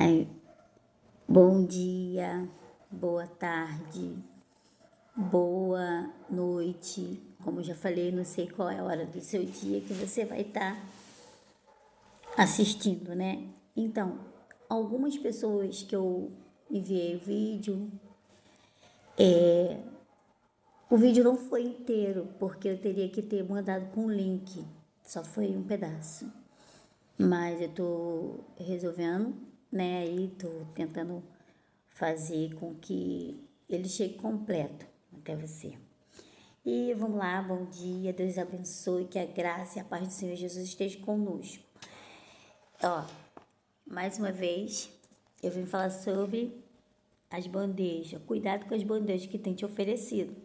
Aí, bom dia, boa tarde, boa noite. Como eu já falei, não sei qual é a hora do seu dia que você vai estar assistindo, né? Então, algumas pessoas que eu enviei o vídeo, o vídeo não foi inteiro, porque eu teria que ter mandado com link, só foi um pedaço. Mas eu tô resolvendo, né? Aí tô tentando fazer com que ele chegue completo até você. E vamos lá, bom dia, Deus abençoe, que a graça e a paz do Senhor Jesus esteja conosco. Ó, mais uma vez, eu vim falar sobre as bandejas. Cuidado com as bandejas que tem te oferecido.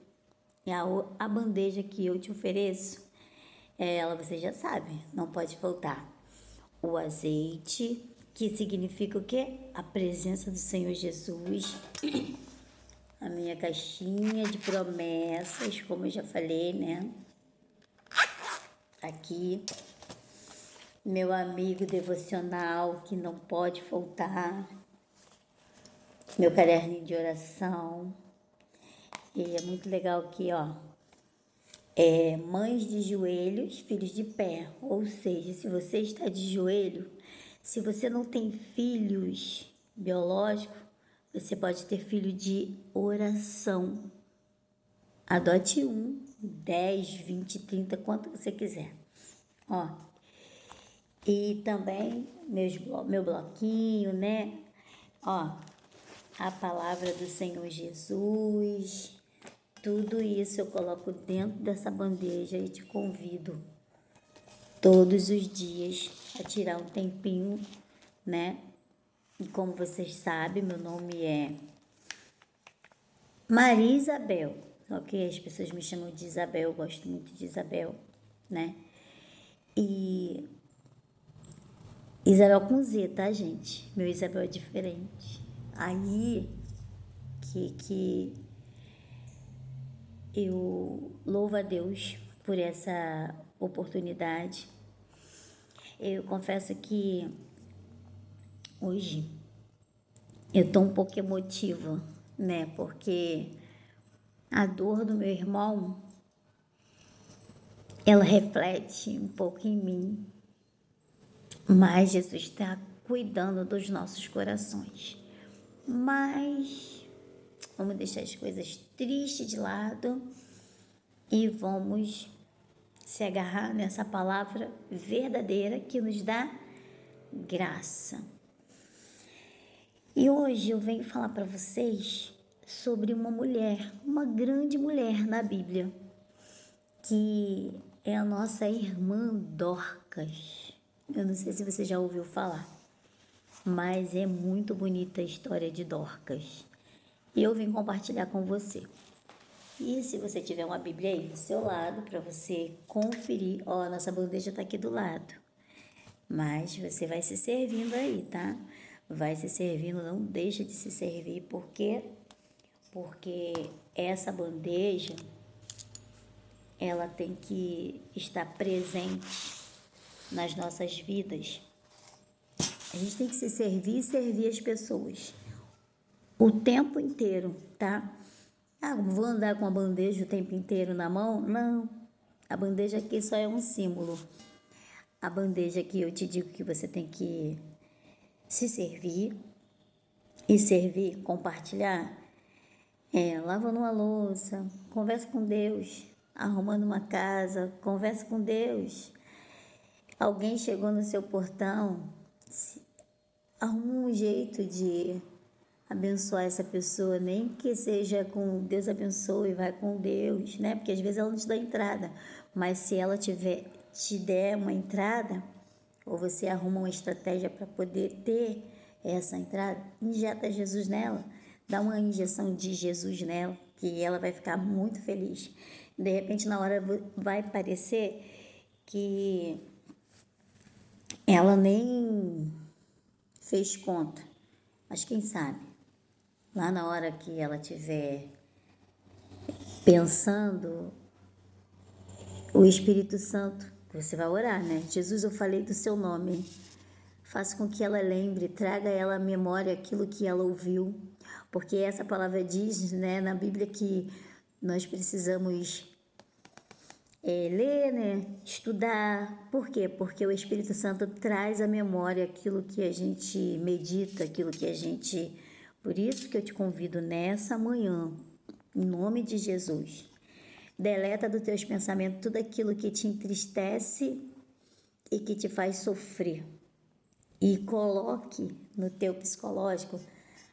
E a bandeja que eu te ofereço, ela você já sabe, não pode faltar. O azeite, que significa o quê? A presença do Senhor Jesus. A minha caixinha de promessas, como eu já falei, né? Aqui, meu amigo devocional, que não pode faltar. Meu caderninho de oração. E é muito legal aqui, ó. Mães de joelhos, filhos de pé. Ou seja, se você está de joelho, se você não tem filhos biológicos, você pode ter filho de oração. Adote 10, 20, 30, quanto você quiser. Ó. E também meu bloquinho, né? Ó, a palavra do Senhor Jesus. Tudo isso eu coloco dentro dessa bandeja e te convido todos os dias a tirar um tempinho, né? E como vocês sabem, meu nome é Maria Isabel. Ok? As pessoas me chamam de Isabel, eu gosto muito de Isabel, né? E Isabel com Z, tá, gente? Meu Isabel é diferente. Aí que eu louvo a Deus por essa oportunidade. Eu confesso que hoje eu tô um pouco emotiva, né? Porque a dor do meu irmão, ela reflete um pouco em mim, mas Jesus está cuidando dos nossos corações. Mas vamos deixar as coisas tristes de lado e vamos se agarrar nessa palavra verdadeira que nos dá graça. E hoje eu venho falar para vocês sobre uma mulher, uma grande mulher na Bíblia, que é a nossa irmã Dorcas. Eu não sei se você já ouviu falar, mas é muito bonita a história de Dorcas. E eu vim compartilhar com você. E se você tiver uma Bíblia aí do seu lado, para você conferir, ó, nossa bandeja está aqui do lado. Mas você vai se servindo aí, tá? Vai se servindo, não deixa de se servir, porque essa bandeja, ela tem que estar presente nas nossas vidas. A gente tem que se servir e servir as pessoas o tempo inteiro, tá? Ah, vou andar com a bandeja o tempo inteiro na mão? Não. A bandeja aqui só é um símbolo. A bandeja aqui eu te digo que você tem que se servir e servir, compartilhar, lavando uma louça, conversa com Deus, arrumando uma casa, conversa com Deus. Alguém chegou no seu portão, arruma um jeito de abençoar essa pessoa, nem que seja com Deus abençoe, vai com Deus, né? Porque às vezes ela não te dá entrada, mas se ela te der uma entrada, ou você arruma uma estratégia para poder ter essa entrada, injeta Jesus nela, dá uma injeção de Jesus nela, que ela vai ficar muito feliz. De repente, na hora vai parecer que ela nem fez conta, mas quem sabe, lá na hora que ela estiver pensando, o Espírito Santo, você vai orar, né? Jesus, eu falei do seu nome, faça com que ela lembre, traga a ela à memória aquilo que ela ouviu, porque essa palavra diz, né, na Bíblia que nós precisamos ler, né, estudar. Por quê? Porque o Espírito Santo traz à memória aquilo que a gente medita, aquilo que a gente... Por isso que eu te convido nessa manhã, em nome de Jesus, deleta dos teus pensamentos tudo aquilo que te entristece e que te faz sofrer. E coloque no teu psicológico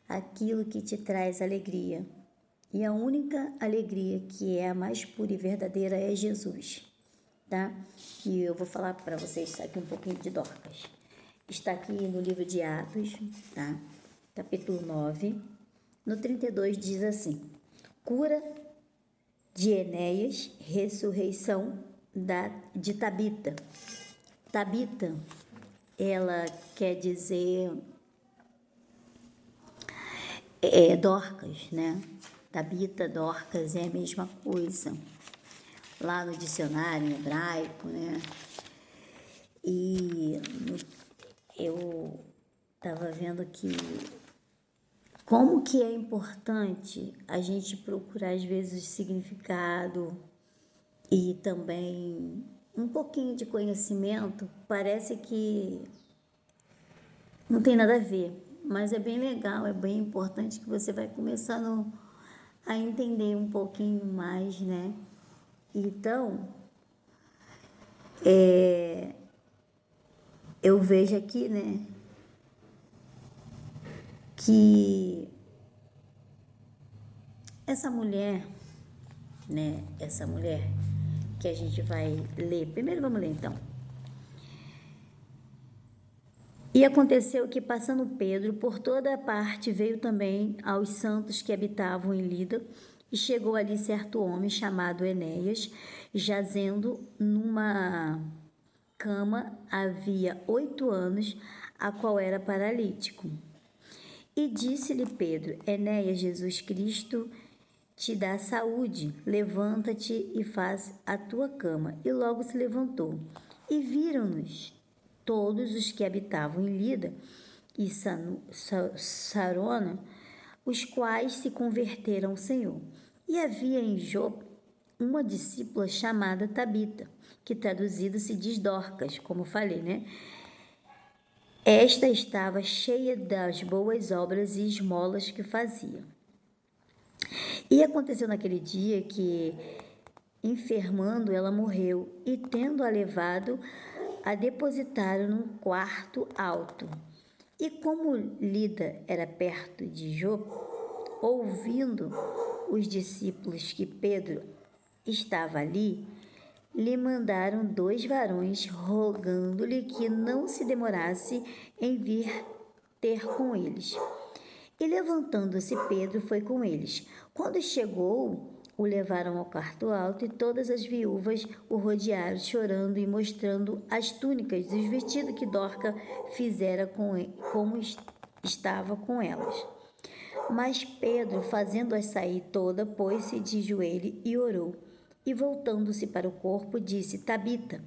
aquilo que te traz alegria. E a única alegria que é a mais pura e verdadeira é Jesus, tá? E eu vou falar para vocês aqui um pouquinho de Dorcas. Está aqui no livro de Atos, tá? Capítulo 9, no 32 diz assim: cura de Enéas, ressurreição de Tabita. Tabita, ela quer dizer Dorcas, né? Tabita, Dorcas é a mesma coisa. Lá no dicionário em hebraico, né? E eu estava vendo que como que é importante a gente procurar às vezes significado e também um pouquinho de conhecimento. Parece que não tem nada a ver, mas é bem legal, é bem importante que você vai começando a entender um pouquinho mais, né? Então, eu vejo aqui, né, que essa mulher, né, essa mulher que a gente vai ler, primeiro vamos ler então. E aconteceu que, passando Pedro por toda a parte, veio também aos santos que habitavam em Lida, e chegou ali certo homem chamado Enéas, jazendo numa cama havia 8 anos, a qual era paralítico. E disse-lhe Pedro: Enéas, Jesus Cristo te dá saúde, levanta-te e faz a tua cama. E logo se levantou. E viram-nos todos os que habitavam em Lida e Sarona, os quais se converteram ao Senhor. E havia em Jope uma discípula chamada Tabita, que traduzido se diz Dorcas, como falei, né? Esta estava cheia das boas obras e esmolas que fazia. E aconteceu naquele dia que, enfermando, ela morreu, e tendo-a levado, a depositaram num quarto alto. E como Lida era perto de Jope, ouvindo os discípulos que Pedro estava ali, lhe mandaram 2 varões, rogando-lhe que não se demorasse em vir ter com eles. E levantando-se Pedro foi com eles. Quando chegou, o levaram ao quarto alto, e todas as viúvas o rodearam, chorando e mostrando as túnicas e os vestidos que Dorca fizera como estava com elas. Mas Pedro, fazendo-as sair toda, pôs-se de joelho e orou. E voltando-se para o corpo, disse: Tabita,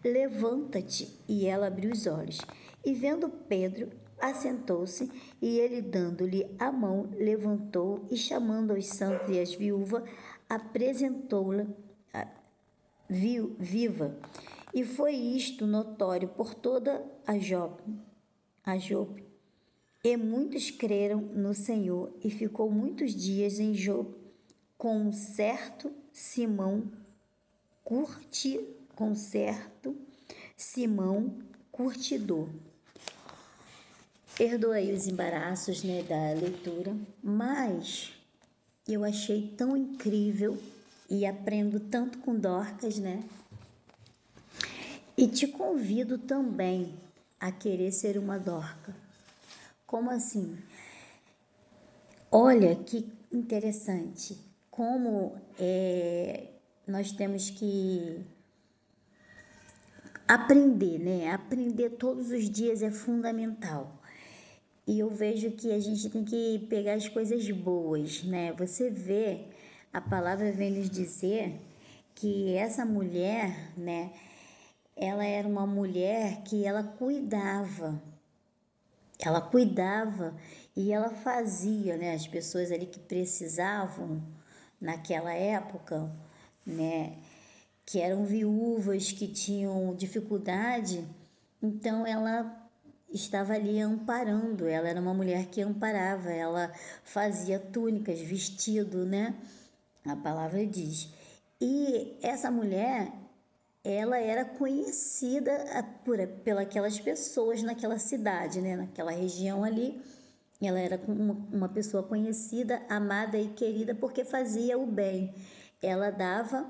levanta-te. E ela abriu os olhos. E vendo Pedro, assentou-se, e ele, dando-lhe a mão, levantou e, chamando os santos e as viúvas, apresentou-la viva. E foi isto notório por toda a Jope. E muitos creram no Senhor, e ficou muitos dias em Jope com um certo Simão curtidor. Perdoei os embaraços, né, da leitura, mas eu achei tão incrível e aprendo tanto com Dorcas, né? E te convido também a querer ser uma Dorca. Como assim? Olha que interessante, como nós temos que aprender, né? Aprender todos os dias é fundamental. E eu vejo que a gente tem que pegar as coisas boas, né? Você vê, a palavra vem nos dizer que essa mulher, né? Ela era uma mulher que ela cuidava, Ela cuidava e ela fazia, né, as pessoas ali que precisavam naquela época, né, que eram viúvas, que tinham dificuldade, então ela estava ali amparando, ela era uma mulher que amparava, ela fazia túnicas, vestido, né? A palavra diz. E essa mulher, ela era conhecida pelas pessoas naquela cidade, né? Naquela região ali. Ela era uma pessoa conhecida, amada e querida porque fazia o bem. Ela dava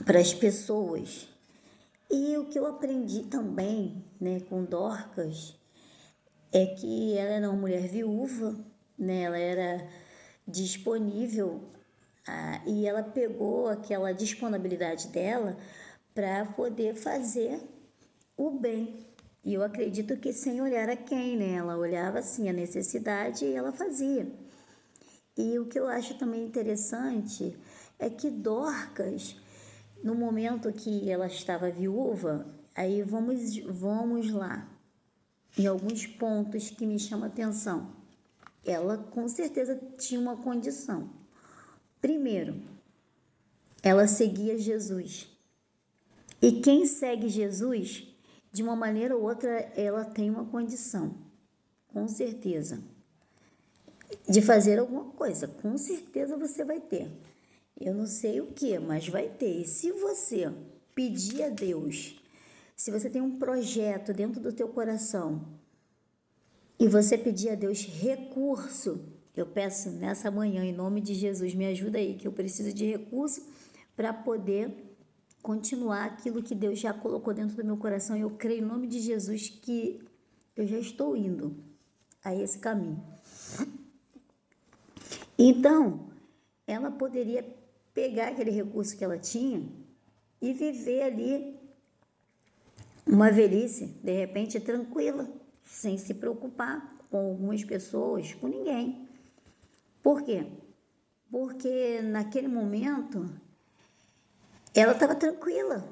para as pessoas. E o que eu aprendi também, né, com Dorcas, é que ela era uma mulher viúva, né, ela era disponível e ela pegou aquela disponibilidade dela para poder fazer o bem. E eu acredito que sem olhar a quem, né? Ela olhava assim a necessidade e ela fazia. E o que eu acho também interessante é que Dorcas, no momento que ela estava viúva, aí vamos lá, em alguns pontos que me chamam a atenção. Ela com certeza tinha uma condição. Primeiro, ela seguia Jesus. E quem segue Jesus, de uma maneira ou outra, ela tem uma condição, com certeza, de fazer alguma coisa. Com certeza você vai ter. Eu não sei o que, mas vai ter. E se você pedir a Deus, se você tem um projeto dentro do teu coração e você pedir a Deus recurso, eu peço nessa manhã, em nome de Jesus, me ajuda aí, que eu preciso de recurso para poder continuar aquilo que Deus já colocou dentro do meu coração. Eu creio em nome de Jesus que eu já estou indo a esse caminho. Então, ela poderia pegar aquele recurso que ela tinha e viver ali uma velhice, de repente, tranquila, sem se preocupar com algumas pessoas, com ninguém. Por quê? Porque naquele momento ela estava tranquila,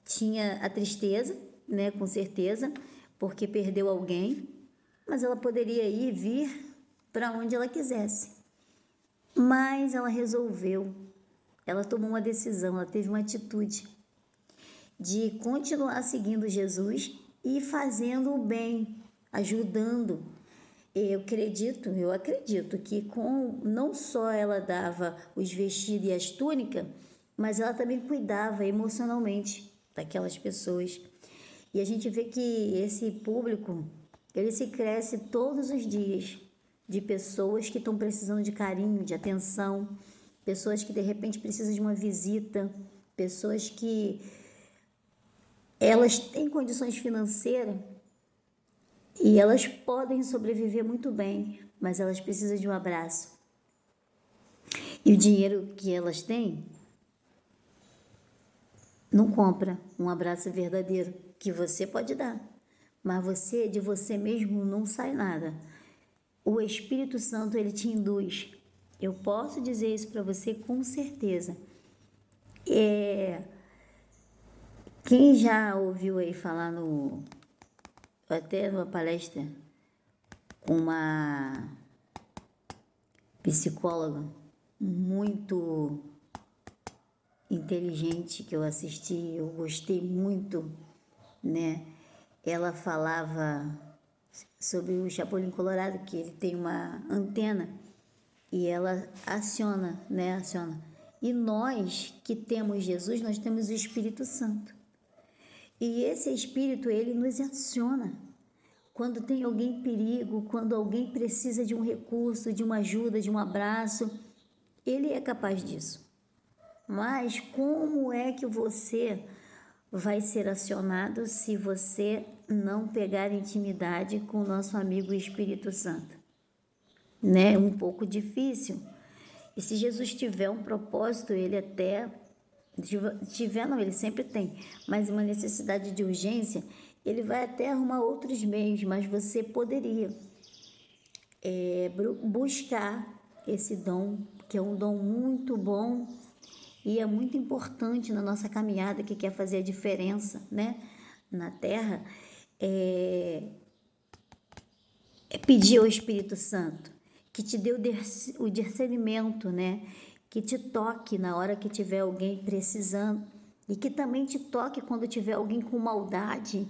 tinha a tristeza, né, com certeza, porque perdeu alguém, mas ela poderia ir e vir para onde ela quisesse. Mas ela resolveu, ela tomou uma decisão, ela teve uma atitude de continuar seguindo Jesus e fazendo o bem, ajudando. Eu acredito que não só ela dava os vestidos e as túnicas, mas ela também cuidava emocionalmente daquelas pessoas. E a gente vê que esse público, ele se cresce todos os dias de pessoas que estão precisando de carinho, de atenção, pessoas que de repente precisam de uma visita, pessoas que elas têm condições financeiras e elas podem sobreviver muito bem, mas elas precisam de um abraço. E o dinheiro que elas têm não compra um abraço verdadeiro que você pode dar, mas de você mesmo não sai nada. O Espírito Santo, ele te induz. Eu posso dizer isso para você com certeza. Quem já ouviu aí falar até numa palestra com uma psicóloga muito inteligente que eu assisti, eu gostei muito, né? Ela falava sobre o Chapolin Colorado, que ele tem uma antena e ela aciona, né? Aciona. E nós que temos Jesus, nós temos o Espírito Santo. E esse Espírito, ele nos aciona. Quando tem alguém em perigo, quando alguém precisa de um recurso, de uma ajuda, de um abraço, ele é capaz disso. Mas como é que você vai ser acionado se você não pegar intimidade com o nosso amigo Espírito Santo? Né? É um pouco difícil. E se Jesus tiver um propósito, ele até tiver, não, ele sempre tem, mas uma necessidade de urgência, ele vai até arrumar outros meios, mas você poderia buscar esse dom, que é um dom muito bom e é muito importante na nossa caminhada, que quer fazer a diferença, né, na Terra. pedir ao Espírito Santo que te dê o discernimento, né? Que te toque na hora que tiver alguém precisando e que também te toque quando tiver alguém com maldade,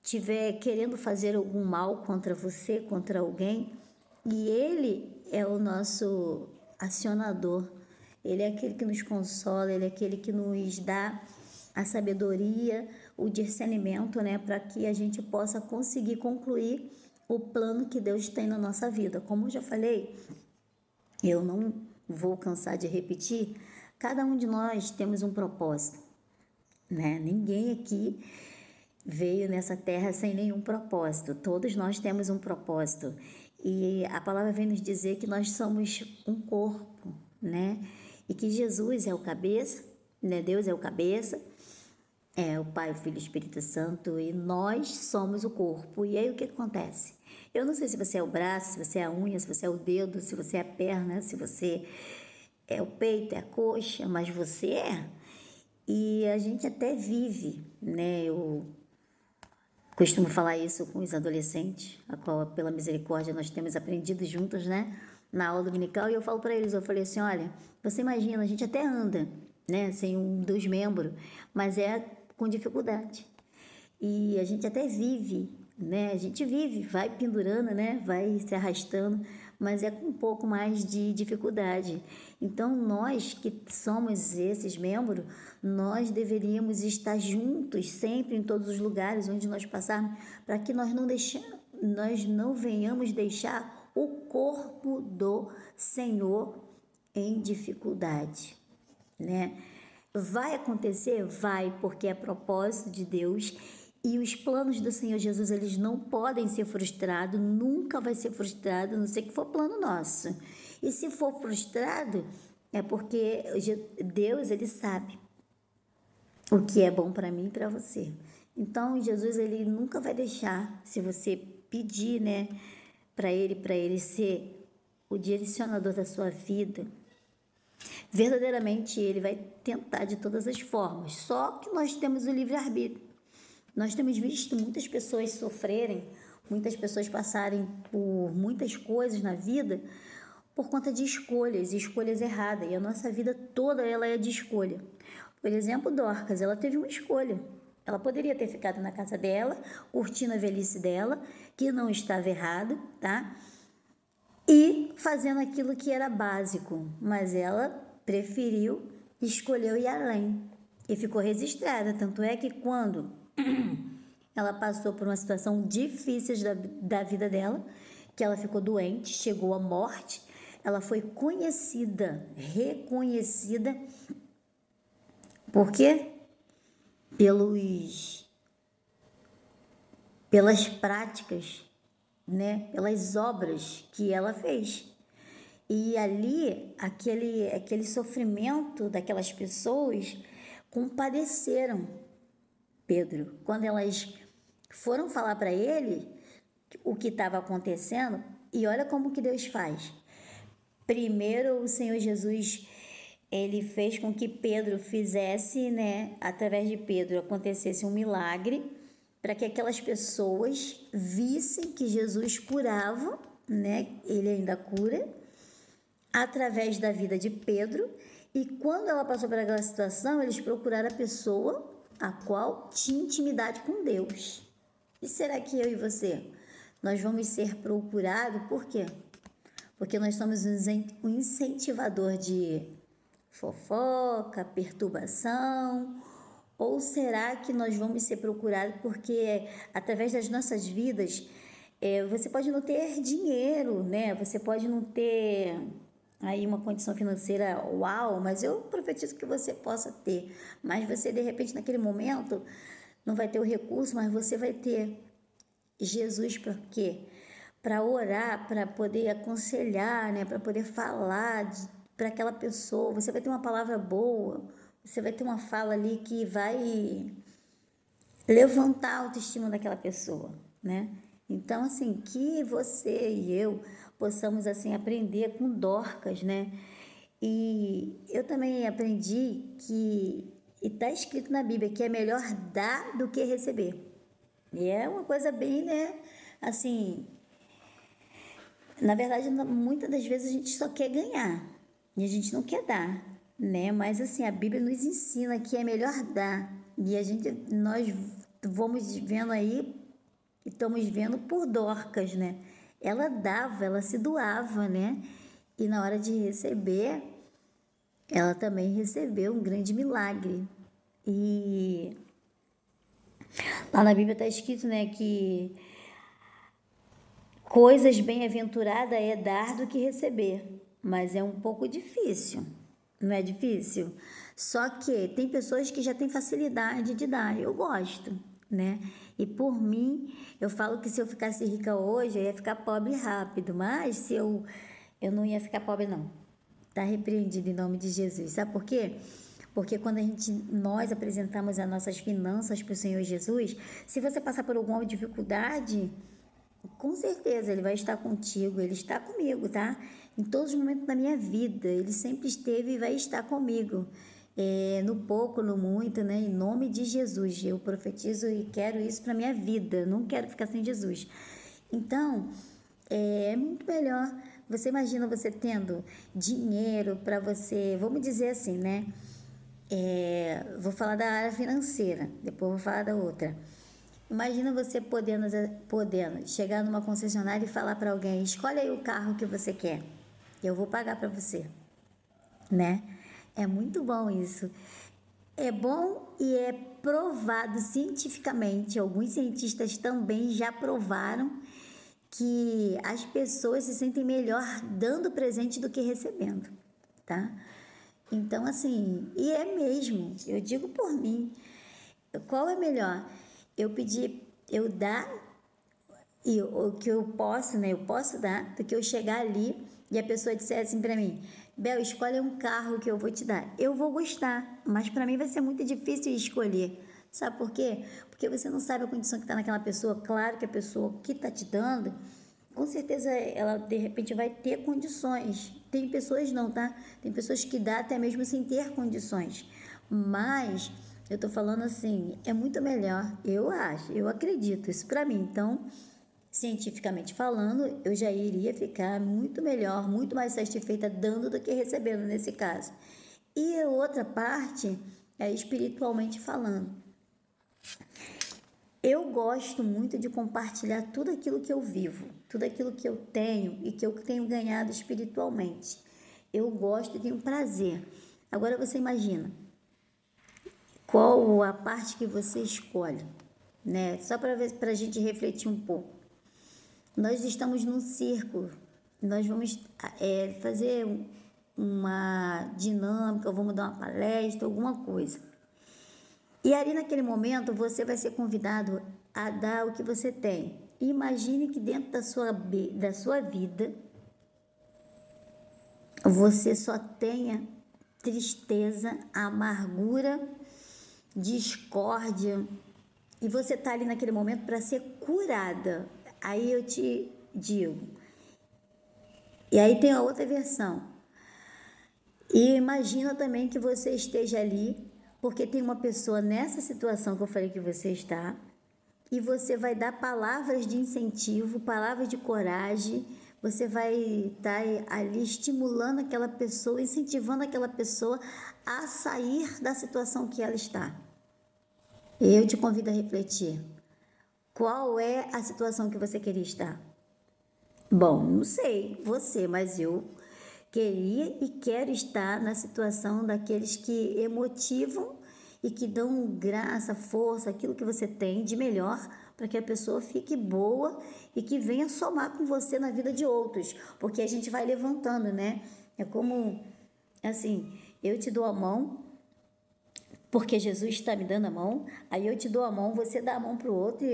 tiver querendo fazer algum mal contra você, contra alguém. E Ele é o nosso acionador. Ele é aquele que nos consola, Ele é aquele que nos dá a sabedoria, o discernimento, né, para que a gente possa conseguir concluir o plano que Deus tem na nossa vida. Como eu já falei, eu não vou cansar de repetir, cada um de nós temos um propósito, né? Ninguém aqui veio nessa terra sem nenhum propósito. Todos nós temos um propósito. E a palavra vem nos dizer que nós somos um corpo, né? E que Jesus é o cabeça, né? Deus é o cabeça, é o Pai, o Filho e o Espírito Santo, e nós somos o corpo. E aí o que acontece? Eu não sei se você é o braço, se você é a unha, se você é o dedo, se você é a perna, se você é o peito, é a coxa, mas você é. E a gente até vive, né? Eu costumo falar isso com os adolescentes, a qual, pela misericórdia, nós temos aprendido juntos, né? Na aula dominical, e eu falo para eles, eu falei assim, olha, você imagina, a gente até anda, né? Sem um dos membros, mas é com dificuldade. E a gente até vive, né? A gente vive, vai pendurando, né? Vai se arrastando, mas é com um pouco mais de dificuldade. Então, nós que somos esses membros, nós deveríamos estar juntos sempre em todos os lugares onde nós passarmos, para que nós não venhamos deixar o corpo do Senhor em dificuldade, né? Vai acontecer? Vai, porque é propósito de Deus e os planos do Senhor Jesus, eles não podem ser frustrados, nunca vai ser frustrado, a não ser que for plano nosso. E se for frustrado, é porque Deus, ele sabe o que é bom para mim e para você. Então, Jesus, ele nunca vai deixar, se você pedir, né, para ele ser o direcionador da sua vida, verdadeiramente ele vai tentar de todas as formas. Só que nós temos o livre-arbítrio. Nós temos visto muitas pessoas sofrerem, muitas pessoas passarem por muitas coisas na vida por conta de escolhas, escolhas erradas. E a nossa vida toda ela é de escolha. Por exemplo, Dorcas, ela teve uma escolha. Ela poderia ter ficado na casa dela, curtindo a velhice dela, que não estava errado, tá? E fazendo aquilo que era básico, mas ela preferiu, escolheu ir além e ficou registrada. Tanto é que quando ela passou por uma situação difícil da vida dela, que ela ficou doente, chegou à morte, ela foi conhecida, reconhecida, por quê? Pelas práticas, né? Pelas obras que ela fez. E ali, aquele sofrimento daquelas pessoas compadeceram Pedro. Quando elas foram falar para ele o que estava acontecendo, e olha como que Deus faz. Primeiro, o Senhor Jesus, ele fez com que Pedro fizesse, né, através de Pedro, acontecesse um milagre, para que aquelas pessoas vissem que Jesus curava, né, ele ainda cura, através da vida de Pedro, e quando ela passou por aquela situação, eles procuraram a pessoa a qual tinha intimidade com Deus. E será que eu e você, nós vamos ser procurados por quê? Porque nós somos um incentivador de fofoca, perturbação, ou será que nós vamos ser procurados porque através das nossas vidas, você pode não ter dinheiro, né? Você pode não ter aí uma condição financeira uau, mas eu profetizo que você possa ter. Mas você, de repente, naquele momento, não vai ter o recurso, mas você vai ter Jesus para quê? Para orar, para poder aconselhar, né? Para poder falar para aquela pessoa. Você vai ter uma palavra boa, você vai ter uma fala ali que vai levantar a autoestima daquela pessoa, né? Então, assim, que você e eu possamos, assim, aprender com Dorcas, né? E eu também aprendi que, e está escrito na Bíblia, que é melhor dar do que receber. E é uma coisa bem, né, assim, Na verdade, muitas das vezes a gente só quer ganhar e a gente não quer dar, né? Mas assim, a Bíblia nos ensina que é melhor dar. E nós vamos vendo aí, e estamos vendo por Dorcas, né? Ela dava, ela se doava, né? E na hora de receber, ela também recebeu um grande milagre. E lá na Bíblia está escrito, né, que coisas bem-aventurada é dar do que receber, mas é um pouco difícil, não é difícil? Só que tem pessoas que já têm facilidade de dar, eu gosto, né? E por mim, eu falo que se eu ficasse rica hoje, eu ia ficar pobre rápido, mas se eu não ia ficar pobre não. Tá repreendido em nome de Jesus. Sabe por quê? Porque quando nós apresentamos as nossas finanças para o Senhor Jesus, se você passar por alguma dificuldade, com certeza Ele vai estar contigo, Ele está comigo, tá? Em todos os momentos da minha vida, Ele sempre esteve e vai estar comigo. No pouco, no muito, né? Em nome de Jesus, eu profetizo e quero isso para minha vida, não quero ficar sem Jesus. Então, é muito melhor. Você imagina você tendo dinheiro para você, vamos dizer assim, né? Vou falar da área financeira, depois vou falar da outra. Imagina você podendo chegar numa concessionária e falar para alguém: escolhe aí o carro que você quer, eu vou pagar para você, né? É muito bom isso. É bom e é provado cientificamente. Alguns cientistas também já provaram que as pessoas se sentem melhor dando presente do que recebendo, tá? Então, assim, e é mesmo, eu digo por mim, qual é melhor? Eu dar e o que eu posso, né? Eu posso dar, do que eu chegar ali e a pessoa disser assim para mim: Bel, escolhe um carro que eu vou te dar. Eu vou gostar, mas para mim vai ser muito difícil escolher. Sabe por quê? Porque você não sabe a condição que está naquela pessoa. Claro que a pessoa que está te dando, com certeza ela de repente vai ter condições. Tem pessoas não, tá? Tem pessoas que dá até mesmo sem ter condições. Mas eu tô falando assim, é muito melhor, eu acho, eu acredito, isso para mim. Então, cientificamente falando, eu já iria ficar muito melhor, muito mais satisfeita dando do que recebendo nesse caso. E a outra parte é espiritualmente falando. Eu gosto muito de compartilhar tudo aquilo que eu vivo, tudo aquilo que eu tenho e que eu tenho ganhado espiritualmente. Eu gosto e tenho prazer. Agora você imagina, qual a parte que você escolhe, né? Só para a gente refletir um pouco. Nós estamos num círculo, nós vamos fazer uma dinâmica, vamos dar uma palestra, alguma coisa. E ali naquele momento você vai ser convidado a dar o que você tem. Imagine que dentro da sua vida você só tenha tristeza, amargura, discórdia, e você está ali naquele momento para ser curada. Aí eu te digo. E aí tem a outra versão. E imagina também que você esteja ali porque tem uma pessoa nessa situação que eu falei que você está, e você vai dar palavras de incentivo, palavras de coragem, você vai estar ali estimulando aquela pessoa, incentivando aquela pessoa a sair da situação que ela está. Eu te convido a refletir. Qual é a situação que você queria estar? Bom, não sei você, mas eu queria e quero estar na situação daqueles que emotivam e que dão graça, força, aquilo que você tem de melhor para que a pessoa fique boa e que venha somar com você na vida de outros, porque a gente vai levantando, né? É como, assim, eu te dou a mão, porque Jesus está me dando a mão, aí eu te dou a mão, você dá a mão para o outro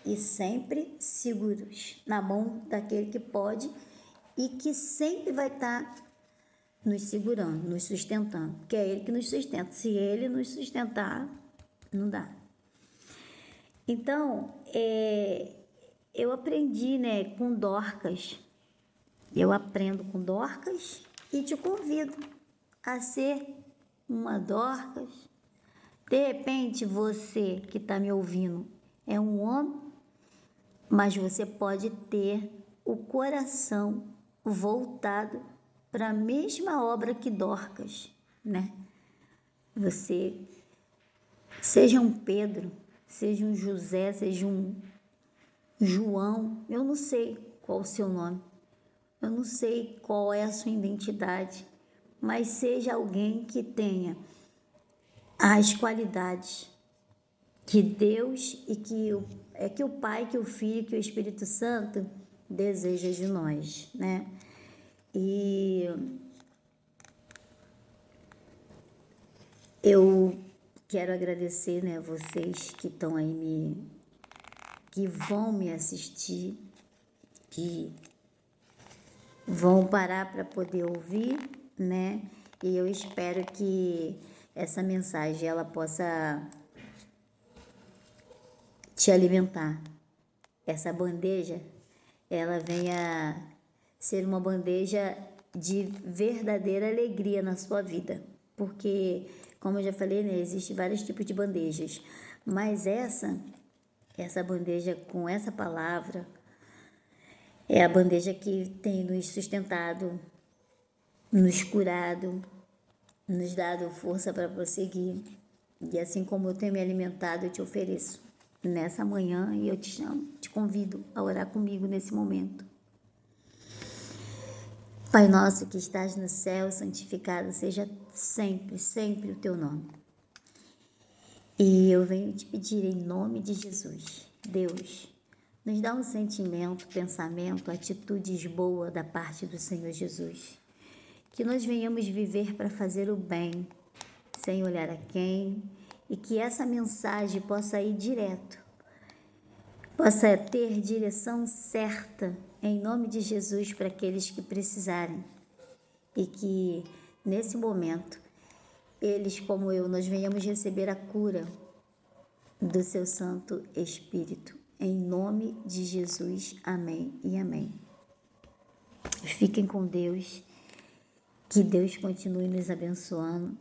e sempre seguros na mão daquele que pode e que sempre vai estar nos segurando, nos sustentando, porque é Ele que nos sustenta. Se Ele nos sustentar, não dá. Então, eu aprendi, né, com Dorcas. Eu aprendo com Dorcas e te convido a ser uma Dorcas. De repente, você que está me ouvindo é um homem, mas você pode ter o coração voltado para a mesma obra que Dorcas, né? Você, seja um Pedro, seja um José, seja um João, eu não sei qual o seu nome, eu não sei qual é a sua identidade, mas seja alguém que tenha as qualidades que Deus e que o Pai, que o Filho, que o Espírito Santo deseja de nós, né? E eu quero agradecer, né, vocês que estão aí que vão me assistir, que vão parar para poder ouvir, né? E eu espero que essa mensagem ela possa te alimentar. Essa bandeja, ela venha ser uma bandeja de verdadeira alegria na sua vida. Porque, como eu já falei, né, existem vários tipos de bandejas. Mas essa bandeja com essa palavra é a bandeja que tem nos sustentado, nos curado, nos dado força para prosseguir. E assim como eu tenho me alimentado, eu te ofereço nessa manhã e eu te chamo, te convido a orar comigo nesse momento. Pai nosso que estás no céu, santificado seja sempre, sempre o teu nome. E eu venho te pedir em nome de Jesus, Deus, nos dá um sentimento, pensamento, atitudes boas da parte do Senhor Jesus. Que nós venhamos viver para fazer o bem, sem olhar a quem, e que essa mensagem possa ir direto, possa ter direção certa, em nome de Jesus, para aqueles que precisarem. E que, nesse momento, eles, como eu, nós venhamos receber a cura do seu Santo Espírito. Em nome de Jesus, amém e amém. Fiquem com Deus, que Deus continue nos abençoando,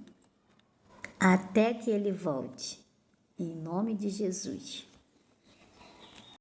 até que Ele volte. Em nome de Jesus.